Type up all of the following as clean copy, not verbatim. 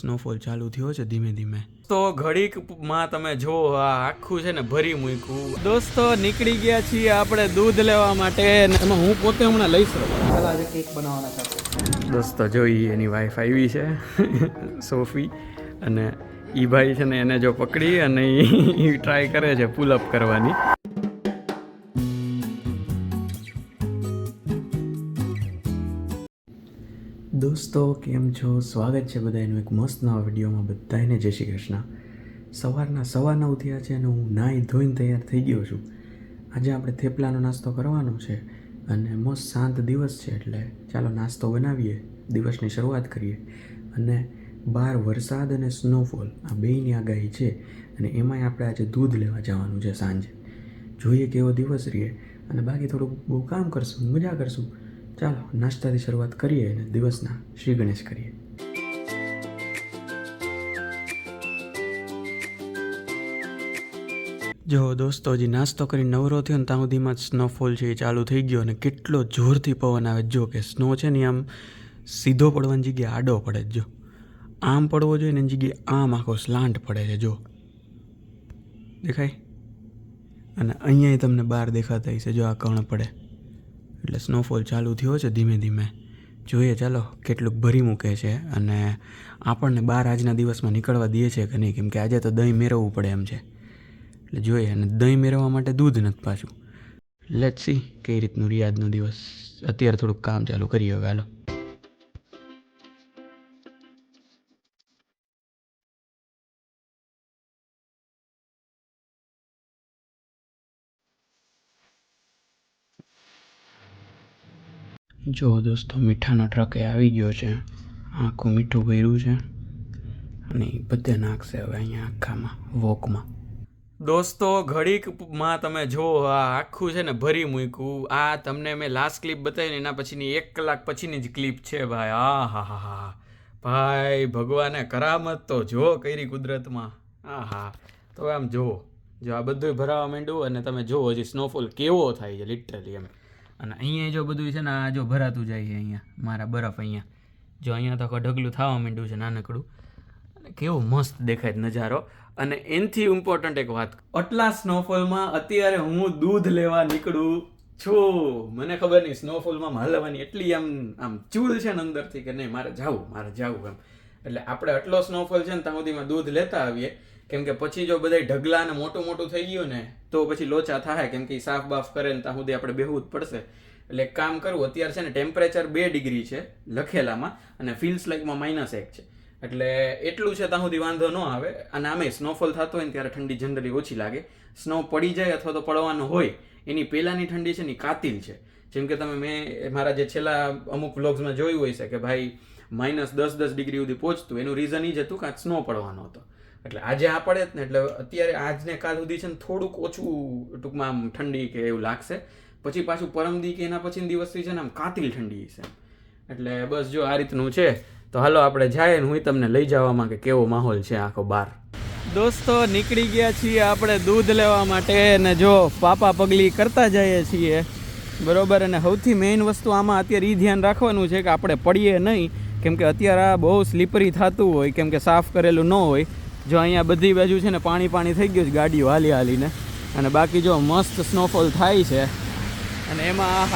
Snowfall ચાલુ થયો છે ધીમે ધીમે. તો ઘડીકમાં તમે જો આ આખું છે ને ભરી મૂક્યું. દોસ્તો નીકળી ગયા છીએ આપણે દૂધ લેવા માટે. એમાં હું પોતે હમણાં લઈશ આજે કેક બનાવવાના છે. દોસ્તો જોઈ એની વાઈફ આવી છે સોફી, અને ઈ ભાઈ છે ને એને જો પકડી અને એ ટ્રાય કરે છે પુલઅપ કરવાની. દોસ્તો કેમ છો, સ્વાગત છે બધાનું એક મસ્ત નવા વિડીયોમાં. બધાને જય શ્રી કૃષ્ણ. સવારના 9:15 થયા છે અને હું નાહી ધોઈને તૈયાર થઈ ગયો છું. આજે આપણે થેપલાનો નાસ્તો કરવાનો છે અને મસ્ત શાંત દિવસ છે, એટલે ચાલો નાસ્તો બનાવીએ, દિવસની શરૂઆત કરીએ. અને બહાર વરસાદ અને સ્નોફોલ આ બેયની આગાહી છે અને એમાંય આપણે આજે દૂધ લેવા જવાનું છે સાંજે. જોઈએ કેવો દિવસ રહીએ, અને બાકી થોડુંક બહુ કામ કરશું, મજા કરશું. ચાલો નાસ્તાથી શરૂઆત કરીએ અને દિવસના શ્રી ગણેશ કરીએ. જો દોસ્તો હજી નાસ્તો કરીને નવરો થયો ને ત્યાં સુધીમાં જ સ્નોફોલ છે એ ચાલુ થઈ ગયો, અને કેટલો જોરથી પવન આવે. જો કે સ્નો છે ને આમ સીધો પડવાની જગ્યાએ આડો પડે જ, જો આમ પડવો જોઈએ ને એની જગ્યાએ આમ આખો સ્લાન્ટ પડે છે. જો દેખાય, અને અહીંયા તમને બહાર દેખાતા હશે, જો આ કણ પડે એટલે સ્નોફોલ ચાલુ થયો છે ધીમે ધીમે. જોઈએ ચાલો કેટલુંક ભરી મૂકે છે, અને આપણને બહાર આજના દિવસમાં નીકળવા દે છે કે નહીં, કેમ કે આજે તો દહીં મેળવવું પડે એમ છે. એટલે જોઈએ, અને દહીં મેળવવા માટે દૂધ નથી પાછું. લેટ્સ સી કઈ રીતનું રિયાદનો દિવસ. અત્યારે થોડુંક કામ ચાલુ કરીએ હવે. હાલો જો દોસ્તો મીઠાનો ટ્રકે આવી ગયો છે. આખું મીઠું ભર્યું છે અને બધે નાખશે હવે અહીંયા આખામાં વોકમાં. દોસ્તો ઘડીકમાં તમે જો આ આખું છે ને ભરી મૂક્યું. આ તમને મેં લાસ્ટ ક્લિપ બતાવી ને એના પછીની 1 કલાક પછીની જ ક્લિપ છે ભાઈ. હા ભાઈ, ભગવાને કરામત તો જો કરી કુદરતમાં. તો આમ જો આ બધું ભરાવા માંડ્યું, અને તમે જો હજી સ્નોફોલ કેવો થાય છે લિટરલી એમ. અને અહીંયા જો બધું છે ને આ જો ભરાતું જાય છે અહીંયા મારા બરફ. અહીંયા જો અહીંયા તો ઢગલું થવા માંડ્યું છે નાનકડું, અને કેવો મસ્ત દેખાય નજારો. અને એનથી ઇમ્પોર્ટન્ટ એક વાત, આટલા સ્નોફોલમાં અત્યારે હું દૂધ લેવા નીકળું છું. મને ખબર નહીં સ્નોફોલમાં હલવાની એટલી આમ ચૂલ છે ને અંદરથી કે નહીં મારે જાવું એમ. એટલે આપણે આટલો સ્નોફોલ છે ને ત્યાં સુધીમાં દૂધ લેતા આવીએ, કેમ કે પછી જો બધા ઢગલા ને મોટું થઈ ગયું ને તો પછી લોચા થાય, કેમ કે સાફ બાફ કરે ને ત્યાં સુધી આપણે બેહવું જ પડશે. એટલે એક કામ કરવું, અત્યારે છે ને ટેમ્પરેચર 2 ડિગ્રી છે લખેલામાં, અને ફીલ્સ લાઇકમાં -1 છે. એટલે એટલું છે ત્યાં સુધી વાંધો ન આવે. અને આમે સ્નોફોલ થતો હોય ને ત્યારે ઠંડી જનરલી ઓછી લાગે. સ્નો પડી જાય અથવા તો પડવાનું હોય એની પહેલાંની ઠંડી છે ને કાતિલ છે. જેમ કે તમે મેં મારા જે છેલ્લા અમુક વ્લોગ્સમાં જોયું હોય છે કે ભાઈ -10 ડિગ્રી સુધી પહોંચતું. એનું રીઝન એ જ હતું કે સ્નો પડવાનો હતો. એટલે આજે આ પડે જ ને, એટલે અત્યારે આજને કાલ સુધી છે ને થોડુંક ઓછું ટૂંકમાં આમ ઠંડી કે એવું લાગશે. પછી પાછું પરમદી કે એના પછીના દિવસથી છે ને આમ કાતિલ ઠંડી છે. એટલે બસ જો આ રીતનું છે. તો હાલો આપણે જાય ને હું તમને લઈ જવામાં કે કેવો માહોલ છે આખો બહાર. દોસ્તો નીકળી ગયા છીએ આપણે દૂધ લેવા માટે, અને જો પાપા પગલી કરતા જઈએ છીએ બરોબર. અને સૌથી મેઇન વસ્તુ આમાં અત્યારે એ ધ્યાન રાખવાનું છે કે આપણે પડીએ નહીં, કેમ કે અત્યારે આ બહુ સ્લીપરી થતું હોય, કેમ કે સાફ કરેલું ન હોય. જો અહીંયા બધી બાજુ છે ને પાણી થઈ ગયું છે ગાડીઓ હાલીને, અને બાકી જો મસ્ત સ્નોફોલ થાય છે. અને એમાં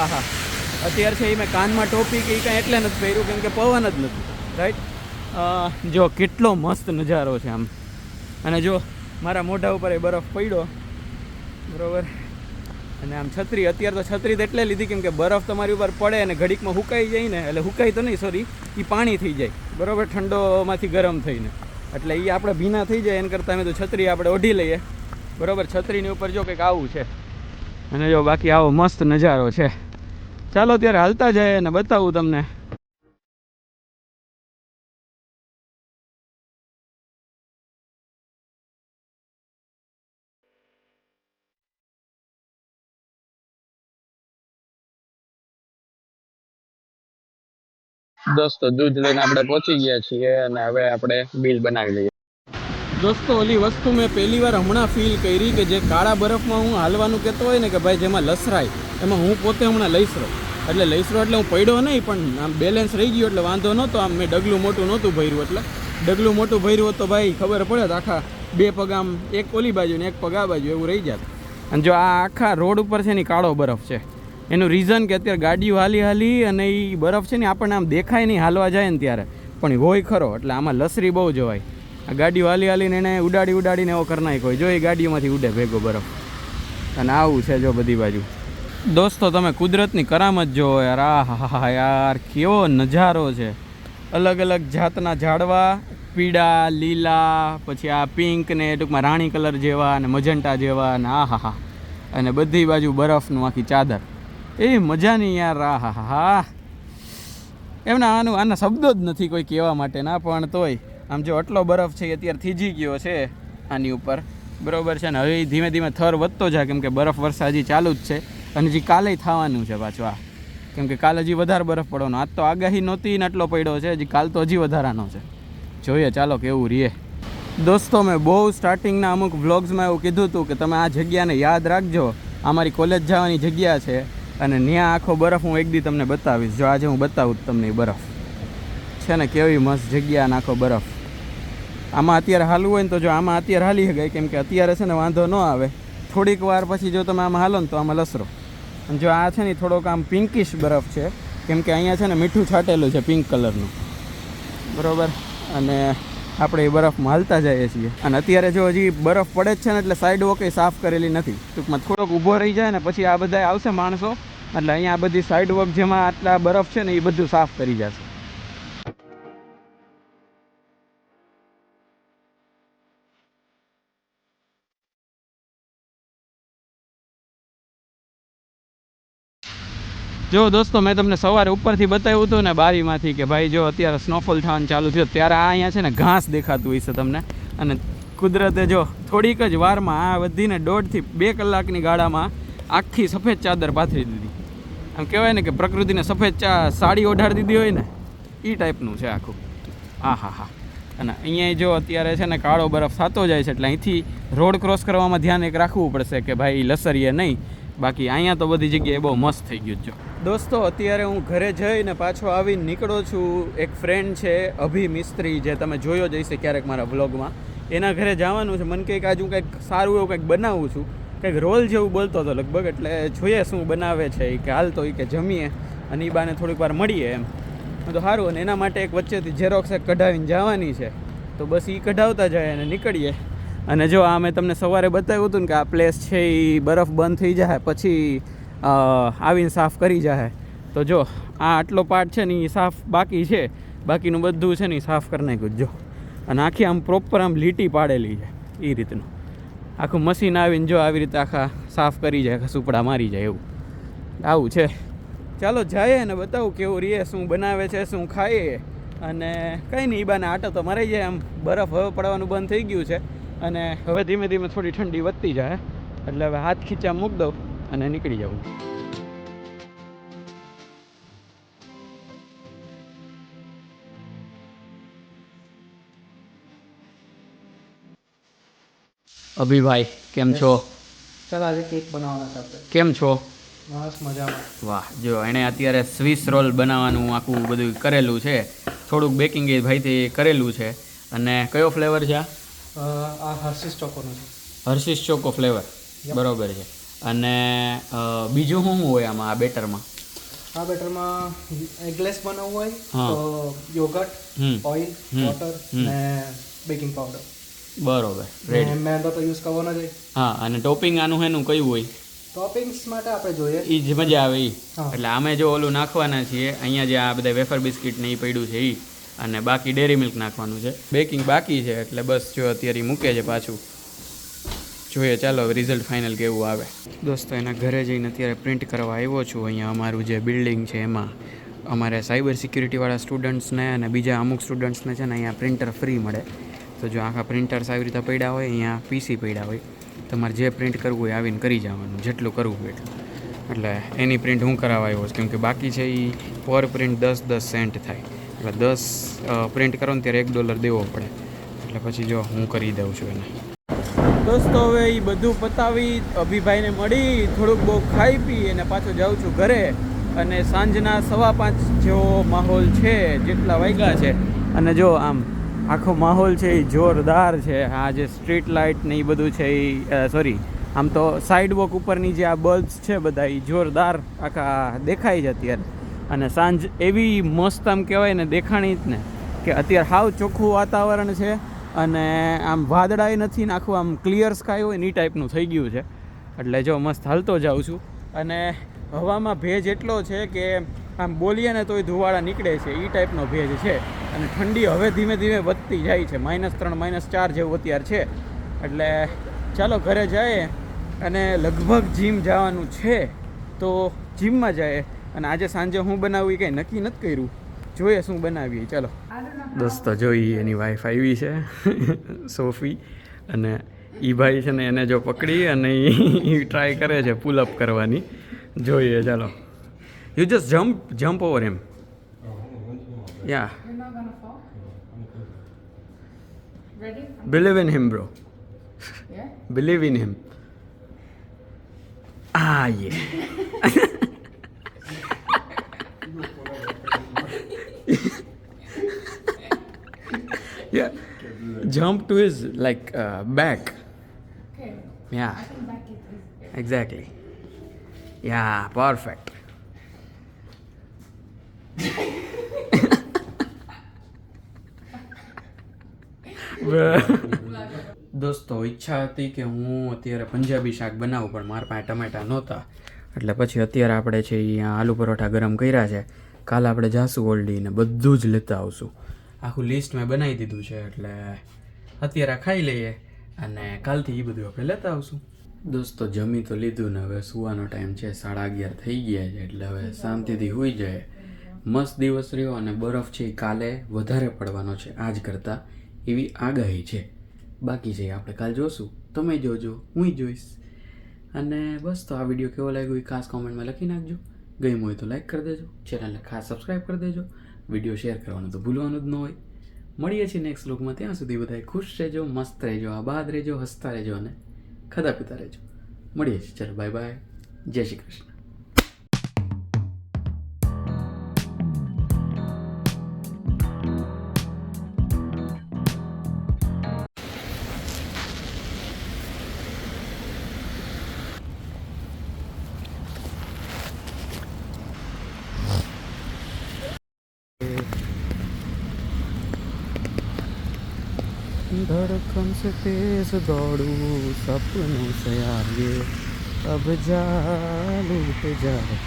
અત્યારે છે એ મેં કાનમાં ટોપી કે કાંઈ એટલે નથી પહેર્યું, કેમ કે પવન જ નથી રાઈટ. જો કેટલો મસ્ત નજારો છે આમ. અને જો મારા મોઢા ઉપર એ બરફ પડ્યો બરાબર. અને આમ છત્રી, અત્યારે તો છત્રી તો એટલે લીધી કેમ કે બરફ તમારી ઉપર પડે અને ઘડીકમાં હુકાઈ જાય ને, એટલે હુકાઈ તો નહીં સોરી, એ પાણી થઈ જાય બરાબર, ઠંડોમાંથી ગરમ થઈને. એટલે એ આપણે ભીના થઈ જાય એને કરતાં અમે તો છત્રી આપણે ઓઢી લઈએ બરાબર. છત્રીની ઉપર જો કંઈક આવું છે, અને જો બાકી આવો મસ્ત નજારો છે. ચાલો ત્યારે હાલતા જાય અને બતાવું તમને. દોસ્તો દૂધ લઈને આપણે પહોંચી ગયા છીએ, અને હવે આપણે બિલ બનાવી લઈએ. દોસ્તો ઓલી વસ્તુ મેં પહેલી વાર હમણાં ફીલ કરી કે જે કાળા બરફમાં હું હાલવાનું કહેતો હોય ને કે ભાઈ જેમાં લસરાય, એમાં હું પોતે હમણાં લઈસરો. એટલે હું પડ્યો નહીં, પણ આમ બેલેન્સ રહી ગયો એટલે વાંધો નહોતો. આમ મેં ડગલું મોટું નહોતું ભર્યું એટલે ડગલું મોટું ભર્યું હોત તો ભાઈ ખબર પડે તો આખા 2 પગ આમ એક ઓલી બાજુ ને 1 પગ આ બાજુ એવું રહી જાત. અને જો આ આખા રોડ ઉપર છે ને કાળો બરફ છે. એનું રીઝન કે અત્યારે ગાડીઓ હાલી અને એ બરફ છે ને આપણને આમ દેખાય નહીં હાલવા જાય ને ત્યારે, પણ એ હોય ખરો. એટલે આમાં લસરી બહુ જોવાય. આ ગાડીઓ હાલીને એને ઉડાડીને એવો કરી નાખ્યો હોય. જો એ ગાડીઓમાંથી ઉડે ભેગો બરફ. અને આવું છે જો બધી બાજુ. દોસ્તો તમે કુદરતની કરામત જોવો યાર. આહા યાર કેવો નજારો છે. અલગ અલગ જાતના ઝાડવા, પીળા, લીલા, પછી આ પિંક ને ટૂંકમાં રાણી કલર જેવા અને મજંટા જેવા અને આહા, અને બધી બાજુ બરફનું આખી ચાદર. એ મજાની યાર. આહા એમના આના શબ્દો જ નથી કોઈ કહેવા માટેના. પણ તોય આમ જો આટલો બરફ છે અત્યારે થીજી ગયો છે આની ઉપર, બરાબર છે ને. હવે ધીમે ધીમે થર વધતો જાય કેમ કે બરફ વર્ષા હજી ચાલુ જ છે અને હજી કાલે થવાનું છે પાછું. આ કેમ કે કાલે હજી વધારે બરફ પડવાનો. આજ તો આગાહી નહોતી ને આટલો પડ્યો છે. હજી કાલ તો હજી વધારાનો છે. જોઈએ ચાલો કેવું રહે. દોસ્તો મેં બહુ સ્ટાર્ટિંગના અમુક વ્લોગ્સમાં એવું કીધું હતું કે તમે આ જગ્યાને યાદ રાખજો. અમારી કોલેજ જવાની જગ્યા છે અને ત્યાં આખો બરફ હું એક દી તમને બતાવીશ. જો આજે હું બતાવું તમને એ બરફ છે ને કેવી મસ્ત જગ્યા અને આખો બરફ. આમાં અત્યારે હાલવું હોય ને તો જો આમાં અત્યારે હાલી શકાય કેમ કે અત્યારે છે ને વાંધો ન આવે. થોડીક વાર પછી જો તમે આમાં હાલો ને તો આમાં લસરો. અને જો આ છે ને થોડોક આમ પિંકિશ બરફ છે કેમ કે અહીંયા છે ને મીઠું છાંટેલું છે પિંક કલરનું, બરાબર. અને આપણે એ બરફમાં હાલતા જઈએ છીએ. અને અત્યારે જો હજી બરફ પડે જ છે ને એટલે સાઈડ વોકે સાફ કરેલી નથી. ટૂંકમાં થોડોક ઊભો રહી જાય ને પછી આ બધા આવશે માણસો એટલે અહીંયા આ બધી સાઈડ વોક જેમાં આટલા બરફ છે ને એ બધું સાફ કરી જશે. જો દોસ્તો મેં તમને સવારે ઉપરથી બતાવ્યું હતું ને બારીમાંથી કે ભાઈ જો અત્યારે સ્નોફોલ થવાનું ચાલુ થયો ત્યારે આ અહીંયા છે ને ઘાસ દેખાતું હશે તમને. અને કુદરતે જો થોડીક જ વારમાં આ વધીને 1.5 થી 2 કલાકની ગાળામાં આખી સફેદ ચાદર પાથરી દીધી. આમ કહેવાય ને કે પ્રકૃતિને સફેદ સાડી ઓઢાડી દીધી હોય ને એ ટાઈપનું છે આખું. હા. અને અહીંયા જો અત્યારે છે ને કાળો બરફ થતો જાય છે એટલે અહીંથી રોડ ક્રોસ કરવામાં ધ્યાન એક રાખવું પડશે કે ભાઈ લસરીએ નહીં. બાકી અહીંયા તો બધી જગ્યાએ બહુ મસ્ત થઈ ગયું. જો દોસ્તો અત્યારે હું ઘરે જઈને પાછો આવીને નીકળો છું. એક ફ્રેન્ડ છે અભી મિસ્ત્રી, જે તમે જોયો જ હશે ક્યારેક મારા વ્લોગમાં. એના ઘરે જવાનું છે. મને કંઈક આજુ કંઈક સારું એવું કંઈક બનાવું છું. કંઈક રોલ જેવું બોલતો હતો લગભગ. એટલે જોઈએ શું બનાવે છે એ કે હાલ તો એ કે જમીએ અને એ બાને થોડીક વાર મળીએ એમ તો સારું. અને એના માટે એક વચ્ચેથી ઝેરોક્સ એક કઢાવીને જવાની છે તો બસ એ કઢાવતા જાય અને નીકળીએ. અને જો આ મેં તમને સવારે બતાવ્યું હતું ને કે આ પ્લેસ છે એ બરફ બંધ થઈ જાય પછી આવીને સાફ કરી જાય. તો જો આ આટલો પાર્ટ છે ને એ સાફ બાકી છે, બાકીનું બધું છે ને એ સાફ કરી નાખ્યું. જો અને આખી આમ પ્રોપર આમ લીટી પાડેલી છે એ રીતનું. આખું મશીન આવીને જો આવી રીતે આખા સાફ કરી જાય, આખા સુપડા મારી જાય એવું આવું છે. ચાલો જઈએ અને બતાવું કેવું રહે, શું બનાવે છે, શું ખાઈએ. અને કંઈ નહીં, એ બાને આટો તો મરાઈ જાય. આમ બરફ હવે પડવાનું બંધ થઈ ગયું છે અને હવે ધીમે ધીમે થોડી ઠંડી વધતી જાય એટલે હવે હાથ ખીચા મૂકી દઉં અને નીકળી જાઉં. અભિભાઈ કેમ છો? ચાલ આજે કેક બનાવવાના છે આપણે. કેમ છો? બસ મજામાં. વાહ, જો એણે અત્યારે સ્વિસ રોલ બનાવવાનું આખું બધું કરેલું છે. થોડુંક બેકિંગ એ ભાઈથી કરેલું છે. અને કયો ફ્લેવર છે આ હર્શીસ ચોકોનો છે. હર્શીસ ચોકો ફ્લેવર, બરોબર છે. અને બીજું શું હોય આમાં આ બેટરમાં? આ બેટરમાં એગલેસ બનાવવું હોય તો યોગર્ટ, ઓઇલ, વોટર ને બેકિંગ પાવડર. બરોબર, રેડી. મેંદો તો યુઝ કરવાનો જ. હા, અને ટોપિંગ આનું એનું કયું હોય? ટોપિંગ્સ માટે આપણે જોઈએ એ જ મજા આવે એ. એટલે અમે જો ઓલું નાખવાના છીએ અહીંયા જે આ બધા વેફર બિસ્કિટ ને એ પડ્યું છે એ, અને બાકી ડેરી મિલ્ક નાખવાનું છે. બેકિંગ બાકી છે એટલે બસ જો અત્યારે મૂકે છે પાછું. જોઈએ ચાલો રિઝલ્ટ ફાઇનલ કેવું આવે. દોસ્તો એના ઘરે જઈને અત્યારે પ્રિન્ટ કરવા આવ્યો છું. અહીંયા અમારું જે બિલ્ડિંગ છે એમાં અમારે સાયબર સિક્યુરિટીવાળા સ્ટુડન્ટ્સને અને બીજા અમુક સ્ટુડન્ટ્સને છે ને અહીંયા પ્રિન્ટર ફ્રી મળે. તો જો આખા પ્રિન્ટર્સ આવી રીતે પડ્યા હોય, અહીંયા પીસી પડ્યા હોય, તમારે જે પ્રિન્ટ કરવું હોય આવીને કરી જવાનું, જેટલું કરવું હોય એટલું. એટલે એની પ્રિન્ટ હું કરાવવા આવ્યો છું કેમ કે બાકી છે એ પર પ્રિન્ટ 10 સેન્ટ થાય. એટલે 10 પ્રિન્ટ કરો ને ત્યારે $1 દેવો પડે. એટલે પછી જો હું કરી દઉં છું એને. દોસ્તો હવે એ બધું પતાવી અભિભાઈને મળી થોડુંક બહુ ખાઈ પી અને પાછો જાઉં છું ઘરે. અને સાંજના 5:15 જેવો માહોલ છે, જેટલા વાગ્યા છે. અને જો આમ આખો માહોલ છે એ જોરદાર છે. આ જે સ્ટ્રીટ લાઇટ ને એ બધું છે એ સોરી આમ તો સાઈડ વોક ઉપરની જે આ બલ્બ્સ છે બધા એ જોરદાર આખા દેખાય છે અત્યારે. અને સાંજ એવી મસ્ત આમ કહેવાય ને દેખાણી જ ને કે અત્યારે હાવ ચોખ્ખું વાતાવરણ છે અને આમ વાદળાય નથી ને આખું આમ ક્લિયર સ્કાય હોય ને એ ટાઈપનું થઈ ગયું છે. એટલે જો મસ્ત હાલતો જાઉં છું અને હવામાં ભેજ એટલો છે કે આમ બોલીએ ને તોય ધુવાળા નીકળે છે એ ટાઈપનો ભેજ છે. અને ઠંડી હવે ધીમે ધીમે વધતી જાય છે. -3 -4 જેવું અત્યારે છે. એટલે ચાલો ઘરે જાય અને લગભગ જીમ જવાનું છે તો જીમમાં જાય. અને આજે સાંજે હું બનાવું એ કંઈ નક્કી નથી કર્યું, જોઈએ શું બનાવીએ. ચાલો દોસ્તો જોઈએ એની વાઈફ આવી છે સોફી અને એ ભાઈ છે ને એને જો પકડી અને એ ટ્રાય કરે છે પુલઅપ કરવાની. જોઈએ ચાલો. You just jump over him. Yeah believe in him bro. Yeah? Believe in him. Yeah. Yeah, jump to his like back. Okay. Yeah, I think back it is. exactly. Yeah, perfect. દોસ્તો ઈચ્છા હતી કે હું અત્યારે પંજાબી શાક બનાવું પણ મારા પાસે ટમેટા નહોતા એટલે પછી અત્યારે આપણે છે અહીંયા આલુ પરોઠા ગરમ કર્યા છે. કાલે આપણે જાશું ઓલડી ને બધું જ લેતા આવશું. આખું લિસ્ટ મેં બનાવી દીધું છે એટલે અત્યારે ખાઈ લઈએ અને કાલથી એ બધું આપણે લેતા આવશું. દોસ્તો જમી તો લીધું ને હવે સુવાનો ટાઈમ છે, 11:30 થઈ ગયા છે એટલે હવે શાંતિથી સૂઈ જાય. મસ્ત દિવસ રહ્યો અને બરફ છે એ કાલે વધારે પડવાનો છે આજ કરતાં એવી આગાહી છે. બાકી છે આપણે કાલ જોશું. તમે જોજો, હું જોઈશ. અને બસ તો આ વિડીયો કેવો લાગ્યો એ ખાસ કોમેન્ટમાં લખી નાખજો. ગમ્યું હોય તો લાઈક કરી દેજો, ચેનલને ખાસ સબસ્ક્રાઈબ કરી દેજો, વિડીયો શેર કરવાનું તો ભૂલવાનું જ ન હોય. મળીએ છીએ નેક્સ્ટ વ્લોગમાં. ત્યાં સુધી બધા ખુશ રહેજો, મસ્ત રહેજો, આબાદ રહેજો, હસતા રહેજો અને ખાધા પીતા રહેજો. મળીએ છીએ. ચલો બાય બાય, જય શ્રી કૃષ્ણ. धड़कन से तेज दौड़ू सपनों से आगे अब जा लूट जाए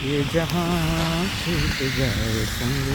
ये जहां छूट जाए संग.